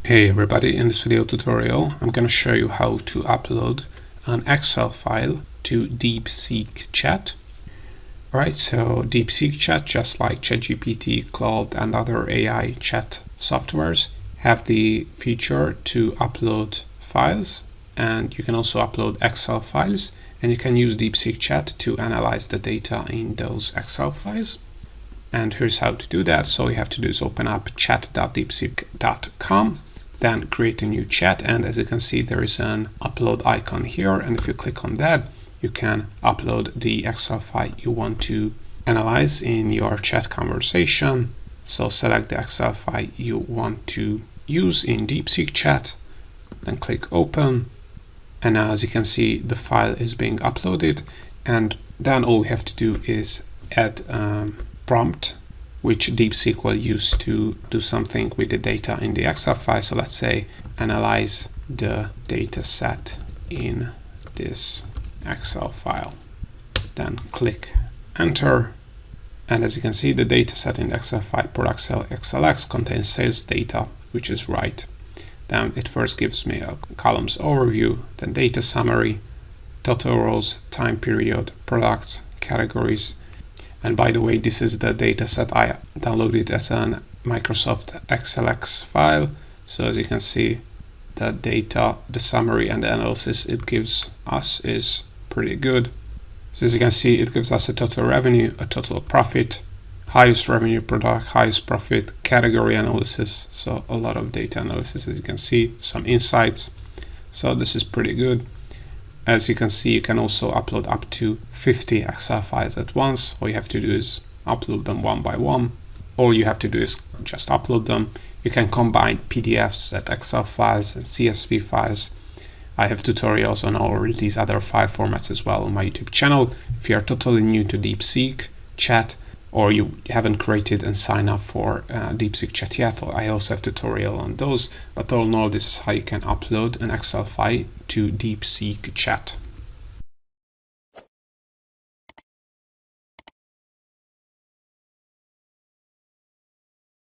Hey everybody, in this video tutorial I'm going to show you how to upload an Excel file to DeepSeek Chat. Alright, so DeepSeek Chat, just like ChatGPT, Claude and other AI chat softwares, have the feature to upload files, and you can also upload Excel files, and you can use DeepSeek Chat to analyze the data in those Excel files. And here's how to do that. So all you have to do is open up chat.deepseek.com, then create a new chat, and as you can see there is an upload icon here, and if you click on that you can upload the Excel file you want to analyze in your chat conversation. So select the Excel file you want to use in DeepSeek Chat, then click open, and now as you can see the file is being uploaded, and then all we have to do is add prompt which DeepSeek will use to do something with the data in the Excel file. So let's say analyze the data set in this Excel file. Then click enter, and as you can see the data set in the Excel file product cell XLX contains sales data, which is right. Then it first gives me a columns overview, then data summary, total rows, time period, products, categories. And by the way, this is the data set I downloaded as a Microsoft XLX file. So as you can see, the data, the summary and the analysis it gives us is pretty good. So as you can see, it gives us a total revenue, a total profit, highest revenue product, highest profit, category analysis. So a lot of data analysis, as you can see, some insights. So this is pretty good. As you can see, you can also upload up to 50 Excel files at once. All you have to do is upload them one by one. All you have to do is just upload them. You can combine PDFs and Excel files and CSV files. I have tutorials on all these other file formats as well on my YouTube channel. If you are totally new to DeepSeek Chat, or you haven't created and signed up for DeepSeek Chat yet, I also have tutorial on those. But all in all, this is how you can upload an Excel file to DeepSeek Chat.